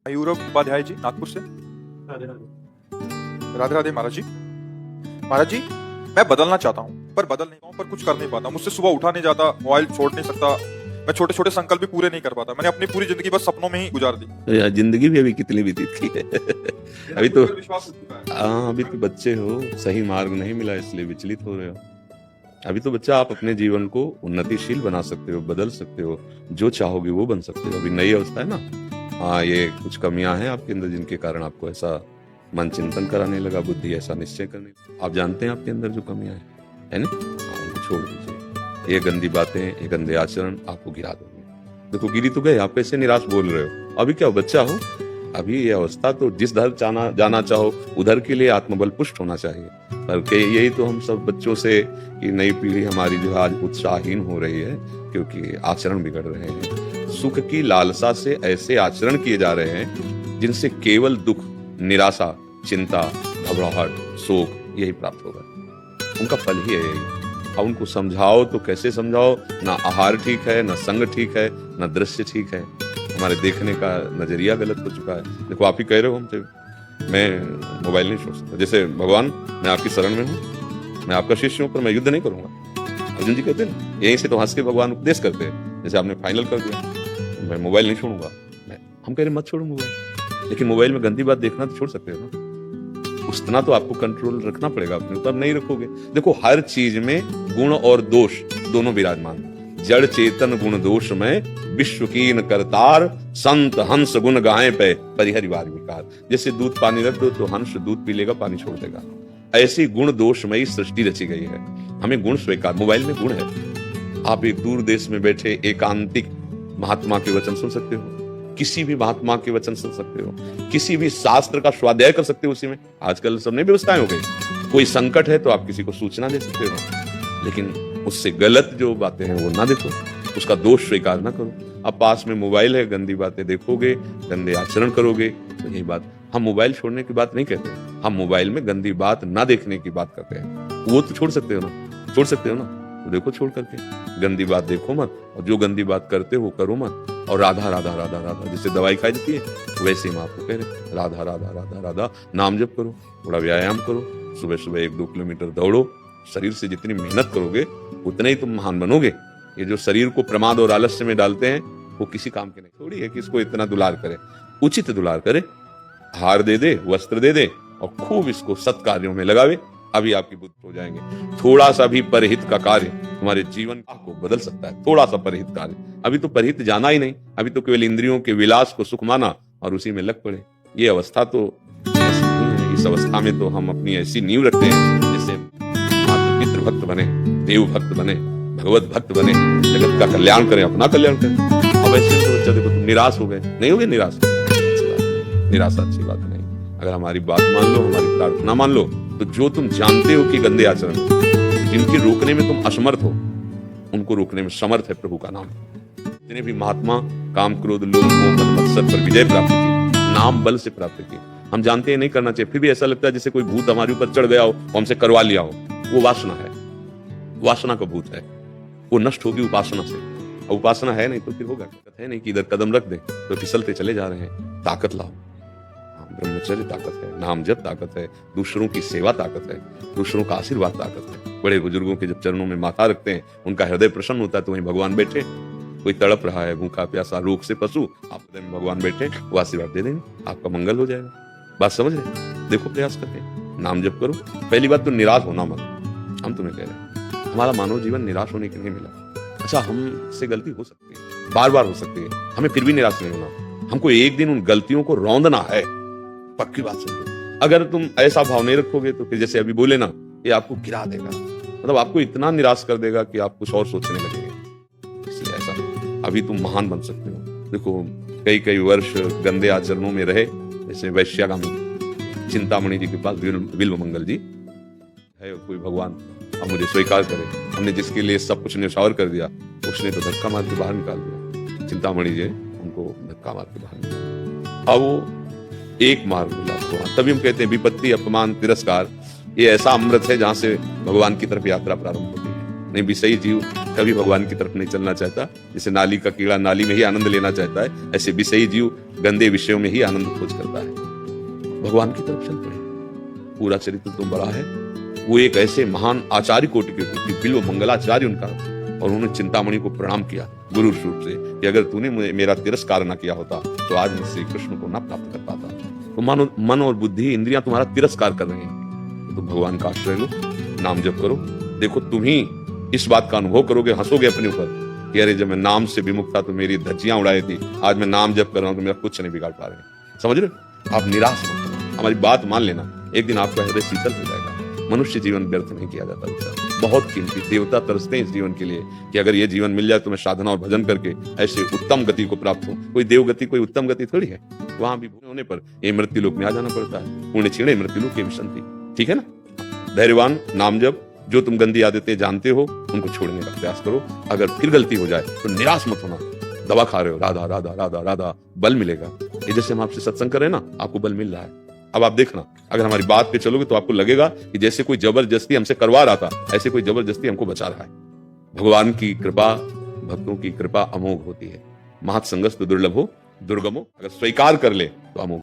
मयूरव उपाध्याय जी, नागपुर से। राधे राधे। राधे राधे महाराज जी। महाराज जी, मैं बदलना चाहता हूँ पर बदल नहीं पाऊँ, पर कुछ कर नहीं पाता। मुझसे सुबह उठा नहीं जाता, मोबाइल छोड़ नहीं सकता, मैं छोटे छोटे संकल्प भी पूरे नहीं कर पाता। मैंने अपनी पूरी जिंदगी बस सपनों में ही गुजार दी। यार जिंदगी भी अभी कितनी व्यतीत की है। अभी तो विश्वास हो चुका है। हाँ, अभी तो बच्चे हो, सही मार्ग नहीं मिला इसलिए विचलित हो रहे हो। अभी तो बच्चा, आप अपने जीवन को उन्नतिशील बना सकते हो, बदल सकते हो, जो चाहोगे वो बन सकते हो। अभी नई अवस्था है ना। हाँ, ये कुछ कमियां हैं आपके अंदर जिनके कारण आपको ऐसा मन चिंतन कराने लगा, बुद्धि ऐसा निश्चय करने। आप जानते हैं आपके अंदर जो कमियां हैं, है ना, हाँ, उनको छोड़ दीजिए। ये गंदी बातें, ये गंदे आचरण आपको गिरा दोगे। देखो, गिरी तो गए, आप कैसे निराश बोल रहे हो। अभी क्या बच्चा हो, अभी ये अवस्था तो जिस धर जाना चाहो उधर के लिए आत्मबल पुष्ट होना चाहिए। बल्कि यही तो हम सब बच्चों से कि नई पीढ़ी हमारी जो है आज उत्साहहीन हो रही है, क्योंकि आचरण बिगड़ रहे हैं। सुख की लालसा से ऐसे आचरण किए जा रहे हैं जिनसे केवल दुख, निराशा, चिंता, घबराहट, शोक यही प्राप्त होगा। उनका फल ही है यही। अब उनको समझाओ तो कैसे समझाओ, ना आहार ठीक है, ना संग ठीक है, ना दृश्य ठीक है। हमारे देखने का नजरिया गलत हो चुका है। देखो, आप ही कह रहे हो हमसे, मैं मोबाइल नहीं छोड़ सकता। जैसे भगवान, मैं आपकी शरण में हूँ, मैं आपका शिष्य हूँ, पर मैं युद्ध नहीं करूंगा। अर्जुन जी कहते हैं, यहीं से तो हंस के भगवान उपदेश करते हैं। जैसे आपने फाइनल कर दिया, मैं मोबाइल नहीं छोड़ूंगा। हम कह रहे मत छोड़ो मोबाइल, लेकिन मोबाइल में गंदी बात देखना तो छोड़ सकते हो ना। उतना तो आपको कंट्रोल रखना पड़ेगा अपने ऊपर, नहीं रखोगे। देखो, हर चीज में गुण और दोष दोनों विराजमान। जड़ चेतन गुण दोष में विश्व कीन करतार, संत हंस गुण गाए पे परिहरिवार विकार। जैसे दूध पानी रख दो तो हंस दूध पी लेगा, पानी छोड़ देगा। ऐसी गुण दोषमयी सृष्टि रची गई है। हमें गुण स्वीकार, मोबाइल में गुण है। आप एक दूर देश में बैठे एकांतिक महात्मा के वचन सुन सकते हो, किसी भी महात्मा के वचन सुन सकते हो, किसी भी शास्त्र का स्वाध्याय कर सकते हो। उसी में आजकल सबने व्यवस्थाएं हो गई। कोई संकट है तो आप किसी को सूचना दे सकते हो, लेकिन उससे गलत जो बातें हैं वो ना देखो, उसका दोष स्वीकार ना करो। अब पास में मोबाइल है, गंदी बातें देखोगे, गंदे आचरण करोगे, तो यही बात। हम मोबाइल छोड़ने की बात नहीं कहते, हम मोबाइल में गंदी बात ना देखने की बात करते हैं। वो तो छोड़ सकते हो ना, छोड़ सकते हो ना, तो देखो छोड़ करके। गंदी बात देखो मत, और जो गंदी बात करते हो करो मत। और राधा राधा राधा राधा, जिससे दवाई खाई जाती है, वैसे हम आपको कह रहे, राधा राधा राधा राधा नाम जप करो, थोड़ा व्यायाम करो, सुबह सुबह 1-2 किलोमीटर दौड़ो। शरीर से जितनी मेहनत करोगे उतने ही तुम महान बनोगे। ये जो शरीर को प्रमाद और आलस्य में डालते हैं, वो किसी काम के नहीं। थोड़ी है कि इसको इतना दुलार करे, उचित दुलार करे, हार दे दे, वस्त्र दे दे, और खूब इसको सत्कार्यों में लगावे। अभी आपकी बुद्धि हो जाएंगे। थोड़ा सा भी परहित का कार्य तुम्हारे जीवन को बदल सकता है। थोड़ा सा परहित कार्य, अभी तो परहित जाना ही नहीं, अभी तो केवल इंद्रियों के विलास को सुख माना और उसी में लग पड़े। ये अवस्था तो ऐसी नहीं है। इस अवस्था में तो हम अपनी ऐसी नींव रखते हैं जैसे मात्र पितृ भक्त बने, देव भक्त बने, भगवत भक्त बने, जगत का कल्याण करें, अपना कल्याण करें। अब ऐसे तो देखो, तुम निराश हो गए, नहीं हो गए निराश, निराशा अच्छी बात नहीं। अगर हमारी बात मान लो, हमारी प्रार्थना मान लो, तो जो तुम जानते हो कि गंदे आचरण, जिनके रोकने में तुम असमर्थ हो, उनको रोकने में समर्थ है प्रभु का नाम। जितने भी महात्मा काम, क्रोध, लोभ, मोह, मद, मत्सर पर विजय प्राप्त की, नाम बल से प्राप्त की। हम जानते हैं नहीं करना चाहिए, फिर भी ऐसा लगता है जैसे कोई भूत हमारे ऊपर चढ़ गया हो, हमसे करवा लिया हो। वो वासना है, वासना का भूत है। वो नष्ट होगी उपासना से, और उपासना है नहीं तो फिर होगा। है नहीं कि इधर कदम रख दे तो फिसलते चले जा रहे हैं। ताकत लाओ। ब्रह्मचर्य ताकत है, नाम जप ताकत है, दूसरों की सेवा ताकत है, दूसरों का आशीर्वाद ताकत है। बड़े बुजुर्गों के जब चरणों में माथा रखते हैं, उनका हृदय प्रसन्न होता है, तो वहीं भगवान बैठे। कोई तड़प रहा है, भूखा प्यासा, रोग से पशु, आप हृदय में भगवान बैठे, वो आशीर्वाद दे देंगे, आपका मंगल हो जाएगा। बात समझ रहे? देखो, प्रयास करके नाम जप करो। पहली बात तो निराश होना मत। हम तुम्हें कह रहे हैं, हमारा मानव जीवन निराश होने के नहीं मिला। अच्छा, हमसे गलती हो सकती है, बार बार हो सकती है, हमें फिर भी निराश नहीं होना। हमको एक दिन उन गलतियों को रौंदना है। पक्की बात समझो। अगर तुम ऐसा भाव नहीं रखोगे तो फिर जैसे अभी बोले ना, ये आपको गिरा देगा, मतलब आपको इतना निराश कर देगा कि आप कुछ और सोचने लगेंगे। इसलिए ऐसा, अभी तुम महान बन सकते हो। देखो, कई कई वर्ष गंदे आचरणों में रहे, जैसे वैश्यागामी चिंतामणि जी के पास बिल्व मंगल जी है, कोई भगवान अब मुझे स्वीकार करे। हमने जिसके लिए सब कुछ न्यौछावर कर दिया, उसने तो धक्का मार के बाहर निकाल दिया। चिंतामणि जी उनको धक्का मार के बाहर निकाल। अब वो एक मार्ग मिला तो तभी हम कहते हैं विपत्ति, अपमान, तिरस्कार, ये ऐसा अमृत है जहां से भगवान की तरफ यात्रा प्रारंभ होती है। नहीं, विषयी जीव कभी भगवान की तरफ नहीं चलना चाहता। जैसे नाली का कीड़ा नाली में ही आनंद लेना चाहता है, ऐसे विषयी जीव गंदे विषयों में ही आनंद खोज करता है। भगवान की तरफ चल पड़े। पूरा चरित्र तो बड़ा है। वो एक ऐसे महान आचार्य कोटि के व्यक्ति, बिल्व मंगलाचार्य उनका, और उन्होंने चिंतामणि को प्रणाम किया गुरु रूप से कि अगर तूने मेरा तिरस्कार न किया होता तो आज मैं श्री कृष्ण को न प्राप्त कर पाता। तो मानो मन और बुद्धि इंद्रियां तुम्हारा तिरस्कार कर रही हैं, तो भगवान का आश्रय लो, नाम जप करो। देखो तुम ही इस बात का अनुभव करोगे, हंसोगे अपने ऊपर कि अरे जब मैं नाम से विमुख था तो मेरी धज्जियां उड़ाई थी, आज मैं नाम जप कर रहा हूं तो मेरा कुछ नहीं बिगाड़ पा रहे। समझ रहे हो? आप निराश मत होना, हमारी बात मान लेना, एक दिन आपका हृदय शीतल हो जाएगा। मनुष्य जीवन व्यर्थ नहीं किया जाता बेटा, बहुत कीमती। देवता तरसते हैं इस जीवन के लिए कि अगर ये जीवन मिल जाए तो मैं साधना और भजन करके ऐसे उत्तम गति को प्राप्त हो। कोई देव गति, कोई उत्तम गति थोड़ी है। वहां भी होने पर ये मृत्यु लोक में आ जाना पड़ता है। पुण्य छीणे मृत्यु लोक के विसंति। ठीक है ना? धैर्यवान, नाम जप, जो तुम गंदी आदतें जानते हो उनको छोड़ने का प्रयास करो। अगर फिर गलती हो जाए तो निराश मत होना। दवा खा रहे हो, राधा राधा राधा राधा, बल मिलेगा। ये जैसे हम आपसे सत्संग कर रहे हैं ना, आपको बल मिल रहा है। अब आप देखना, अगर हमारी बात पे चलोगे तो आपको लगेगा कि जैसे कोई जबरदस्ती हमसे करवा रहा था, ऐसे कोई जबरदस्ती हमको बचा रहा है। भगवान की कृपा, भक्तों की कृपा अमोघ होती है। महत् संगस्तु दुर्लभो दुर्गमो, अगर स्वीकार कर ले तो अमोघ।